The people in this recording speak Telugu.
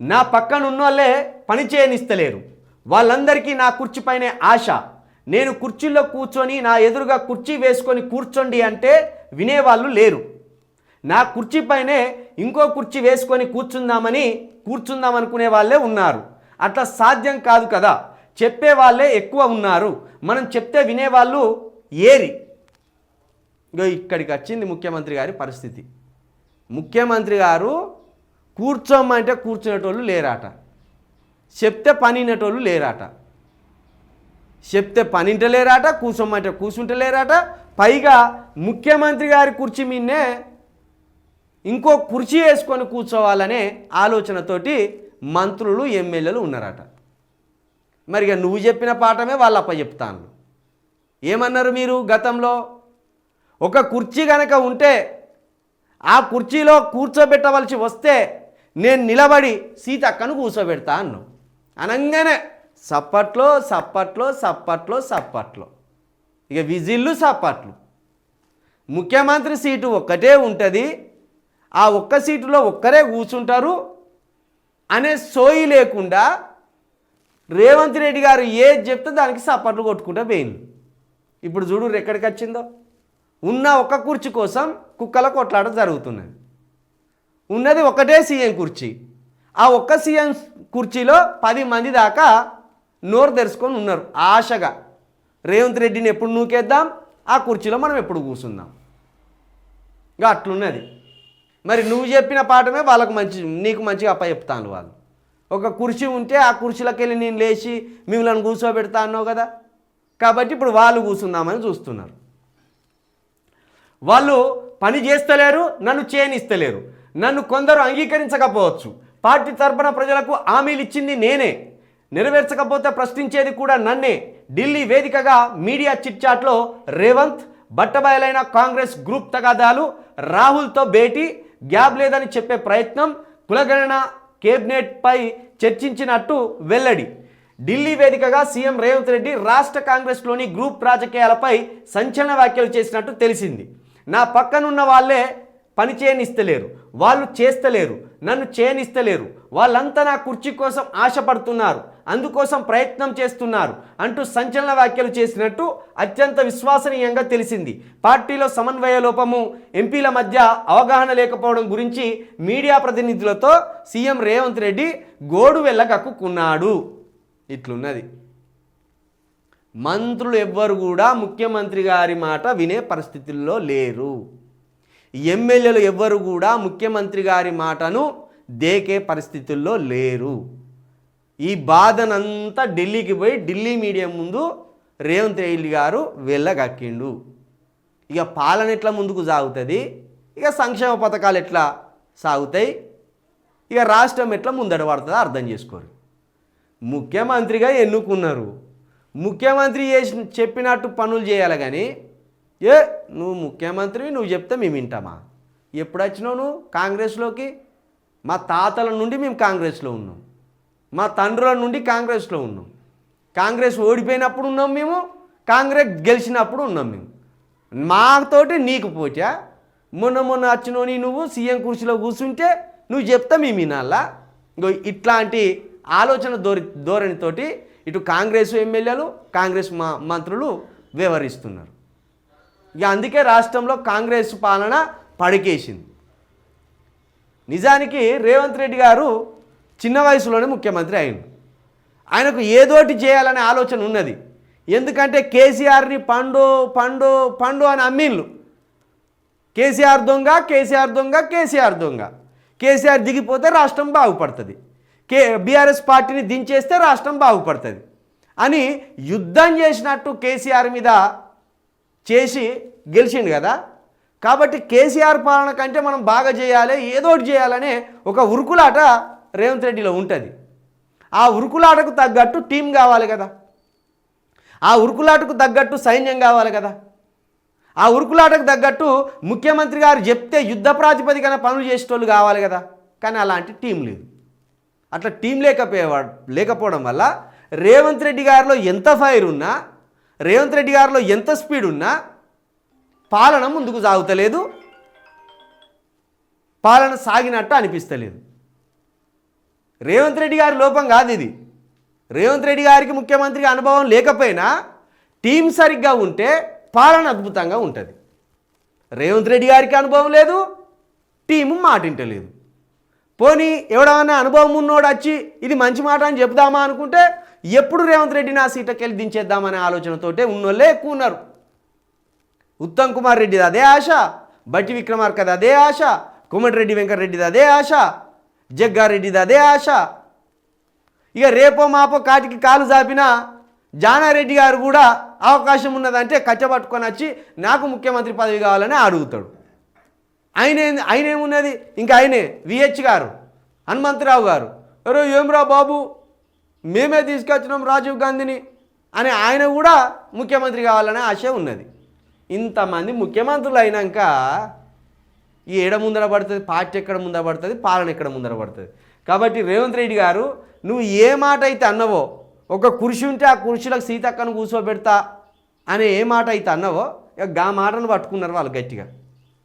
నా పక్కన ఉన్నోళ్ళే పని చేయనిస్తలేరు. వాళ్ళందరికీ నా కుర్చీపైనే ఆశ. నేను కుర్చీలో కూర్చొని నా ఎదురుగా కుర్చీ వేసుకొని కూర్చోండి అంటే వినేవాళ్ళు లేరు. నా కుర్చీపైనే ఇంకో కుర్చీ వేసుకొని కూర్చుందామనుకునే వాళ్ళే ఉన్నారు. అట్లా సాధ్యం కాదు కదా. చెప్పే వాళ్ళే ఎక్కువ ఉన్నారు. మనం చెప్తే వినేవాళ్ళు ఏరి. ఇక్కడికి వచ్చింది ముఖ్యమంత్రి గారి పరిస్థితి. ముఖ్యమంత్రి గారు కూర్చోమంటే కూర్చునేటోళ్ళు లేరాట, చెప్తే పనినేటోళ్ళు లేరాట. చెప్తే పనింటలేరాట, కూర్చోమంటే కూర్చుంటలేరాట. పైగా ముఖ్యమంత్రి గారి కుర్చీ మీదనే ఇంకో కుర్చీ వేసుకొని కూర్చోవాలనే ఆలోచనతోటి మంత్రులు ఎమ్మెల్యేలు ఉన్నారట. మరిగా నువ్వు చెప్పిన పాఠమే వాళ్ళు అప్పచెప్తాను. ఏమన్నారు మీరు గతంలో? ఒక కుర్చీ కనుక ఉంటే ఆ కుర్చీలో కూర్చోబెట్టవలసి వస్తే నేను నిలబడి సీతక్కను కూర్చోబెడతా అన్నావు. అనగానే సప్పట్లో సప్పట్లో సప్పట్లో సప్పట్లో, ఇక విజిల్లు సప్పట్లు. ముఖ్యమంత్రి సీటు ఒక్కటే ఉంటుంది, ఆ ఒక్క సీటులో ఒక్కరే కూర్చుంటారు అనే సోయి లేకుండా రేవంత్ రెడ్డి గారు ఏది చెప్తే దానికి సప్పట్లు కొట్టుకుంటూ పోయింది. ఇప్పుడు చూడు ఎక్కడికి వచ్చిందో. ఉన్న ఒక్క కుర్చీ కోసం కుక్కల కొట్లాట జరుగుతున్నది. ఉన్నది ఒకటే సీఎం కుర్చీ. ఆ ఒక్క సీఎం కుర్చీలో 10 మంది దాకా నోరు తెరుచుకొని ఉన్నారు ఆశగా. రేవంత్ రెడ్డిని ఎప్పుడు నూకేద్దాం, ఆ కుర్చీలో మనం ఎప్పుడు కూర్చుందాం. ఇంకా అట్లున్నది. మరి నువ్వు చెప్పిన పాఠమే వాళ్ళకు నీకు మంచిగా అప్పచెప్తాను. వాళ్ళు ఒక కుర్చీ ఉంటే ఆ కుర్చీలోకి వెళ్ళి నేను లేచి మిమ్మల్ని కూర్చోబెడతా అన్నావు కదా. కాబట్టి ఇప్పుడు వాళ్ళు కూర్చుందామని చూస్తున్నారు. వాళ్ళు పని చేస్తలేరు, నన్ను చేయనిస్తలేరు. నన్ను కొందరు అంగీకరించకపోవచ్చు. పార్టీ తరపున ప్రజలకు హామీలు ఇచ్చింది నేనే, నెరవేర్చకపోతే ప్రశ్నించేది కూడా నన్నే. ఢిల్లీ వేదికగా మీడియా చిట్చాట్లో రేవంత్ బట్టబయలైన కాంగ్రెస్ గ్రూప్ తగాదాలు, రాహుల్తో భేటీ, గ్యాప్ లేదని చెప్పే ప్రయత్నం, కులగణన కేబినెట్పై చర్చించినట్టు వెల్లడి. ఢిల్లీ వేదికగా సీఎం రేవంత్ రెడ్డి రాష్ట్ర కాంగ్రెస్లోని గ్రూప్ రాజకీయాలపై సంచలన వ్యాఖ్యలు చేసినట్టు తెలిసింది. నా పక్కనున్న వాళ్ళే పని చేయనిస్తలేరు, వాళ్ళు చేస్తలేరు, నన్ను చేయనిస్తలేరు. వాళ్ళంతా నా కుర్చీ కోసం ఆశపడుతున్నారు, అందుకోసం ప్రయత్నం చేస్తున్నారు అంటూ సంచలన వ్యాఖ్యలు చేసినట్టు అత్యంత విశ్వసనీయంగా తెలిసింది. పార్టీలో సమన్వయ లోపము, ఎంపీల మధ్య అవగాహన లేకపోవడం గురించి మీడియా ప్రతినిధులతో సీఎం రేవంత్ రెడ్డి గోడు వెళ్ళగక్కున్నాడు. ఇట్లున్నది. మంత్రులు ఎవ్వరు కూడా ముఖ్యమంత్రి గారి మాట వినే పరిస్థితుల్లో లేరు. ఎమ్మెల్యేలు ఎవ్వరు కూడా ముఖ్యమంత్రి గారి మాటను దేకే పరిస్థితుల్లో లేరు. ఈ బాధనంతా ఢిల్లీకి పోయి ఢిల్లీ మీడియా ముందు రేవంత్ రెడ్డి గారు వెళ్ళగక్కిండు. ఇక పాలన ఎట్లా ముందుకు సాగుతుంది, ఇక సంక్షేమ పథకాలు ఎట్లా సాగుతాయి, ఇక రాష్ట్రం ఎట్లా ముందడ పడుతుందో అర్థం చేసుకోరు. ముఖ్యమంత్రిగా ఎన్నుకున్నారు, ముఖ్యమంత్రి చెప్పినట్టు పనులు చేయాలి. కానీ నువ్వు ముఖ్యమంత్రివి, నువ్వు చెప్తే మేము వింటామా? ఎప్పుడు వచ్చినావు నువ్వు కాంగ్రెస్లోకి? మా తాతల నుండి మేము కాంగ్రెస్లో ఉన్నాం, మా తండ్రుల నుండి కాంగ్రెస్లో ఉన్నాం. కాంగ్రెస్ ఓడిపోయినప్పుడు ఉన్నాం మేము, కాంగ్రెస్ గెలిచినప్పుడు ఉన్నాం మేము. మాతోటి నీకు పోచా? మొన్న వచ్చినోని నువ్వు సీఎం కుర్చీలో కూర్చుంటే నువ్వు చెప్తా మేము వినాలా? ఇట్లాంటి ఆలోచన ధోరణితోటి ఇటు కాంగ్రెస్ ఎమ్మెల్యేలు, కాంగ్రెస్ మంత్రులు వ్యవహరిస్తున్నారు. ఇక అందుకే రాష్ట్రంలో కాంగ్రెస్ పాలన పడికేసింది. నిజానికి రేవంత్ రెడ్డి గారు చిన్న వయసులోనే ముఖ్యమంత్రి అయింది. ఆయనకు ఏదోటి చేయాలనే ఆలోచన ఉన్నది. ఎందుకంటే కేసీఆర్ని పండు పండు పండు అని అమ్మిన్లు. కేసీఆర్ దొంగ, కేసీఆర్ దొంగ, కేసీఆర్ దొంగ. కేసీఆర్ దిగిపోతే రాష్ట్రం బాగుపడుతుంది, బీఆర్ఎస్ పార్టీని దించేస్తే రాష్ట్రం బాగుపడుతుంది అని యుద్ధం చేసినట్టు కేసీఆర్ మీద చేసి గెలిచిండు కదా. కాబట్టి కేసీఆర్ పాలన కంటే మనం బాగా చేయాలి, ఏదోటి చేయాలనే ఒక ఉరుకులాట రేవంత్ రెడ్డిలో ఉంటుంది. ఆ ఉరుకులాటకు తగ్గట్టు టీం కావాలి కదా, ఆ ఉరుకులాటకు తగ్గట్టు సైన్యం కావాలి కదా, ఆ ఉరుకులాటకు తగ్గట్టు ముఖ్యమంత్రి గారు చెప్తే యుద్ధ ప్రాతిపదికన పనులు చేసేటోళ్ళు కావాలి కదా. కానీ అలాంటి టీం లేదు. అట్లా టీం లేకపోవడం వల్ల రేవంత్ రెడ్డి గారిలో ఎంత ఫైర్ ఉన్నా, రేవంత్ రెడ్డి గారిలో ఎంత స్పీడ్ ఉన్నా పాలన ముందుకు సాగుతలేదు, పాలన సాగినట్టు అనిపిస్తలేదు. రేవంత్ రెడ్డి గారి లోపం కాదు ఇది. రేవంత్ రెడ్డి గారికి ముఖ్యమంత్రికి అనుభవం లేకపోయినా టీం సరిగ్గా ఉంటే పాలన అద్భుతంగా ఉంటుంది. రేవంత్ రెడ్డి గారికి అనుభవం లేదు, టీము మాటింటలేదు. పోనీ ఎవడన్నా అనుభవం ఉన్నోడు వచ్చి ఇది మంచి మాట అని చెప్దామా అనుకుంటే ఎప్పుడు రేవంత్ రెడ్డిని ఆ సీట్కి దించేద్దామనే ఆలోచనతోటే ఉన్నోళ్ళే ఎక్కువ ఉన్నారు. ఉత్తమ్ కుమార్ రెడ్డిది అదే ఆశ, బట్టి విక్రమార్కది అదే ఆశ, కోమటిరెడ్డి వెంకటరెడ్డిది అదే ఆశ, జగ్గారెడ్డిది అదే ఆశ. ఇక రేపో మాపో కాటికి కాలు జాపిన జానారెడ్డి గారు కూడా అవకాశం ఉన్నదంటే కచ్చబట్టుకొని వచ్చి నాకు ముఖ్యమంత్రి పదవి కావాలని అడుగుతాడు. ఆయన ఏమున్నది, ఇంకా ఆయనే విహెచ్ గారు, హనుమంతరావు గారు, ఎవరో ఏమ్రా బాబు మేమే తీసుకొచ్చినాం రాజీవ్ గాంధీని అని ఆయన కూడా ముఖ్యమంత్రి కావాలనే ఆశ ఉన్నది. ఇంతమంది ముఖ్యమంత్రులు అయినాక ఈ ఏడ ముందర పడుతుంది, పార్టీ ఎక్కడ ముందర పడుతుంది, పాలన ఎక్కడ ముందర పడుతుంది. కాబట్టి రేవంత్ రెడ్డి గారు నువ్వు ఏ మాట అయితే అన్నవో, ఒక కుర్చీ ఉంటే ఆ కుర్చీలకు సీతక్కను కూర్చోబెడతా అనే ఏ మాట అయితే అన్నవో ఇక గా మాటను పట్టుకున్నారు వాళ్ళు గట్టిగా.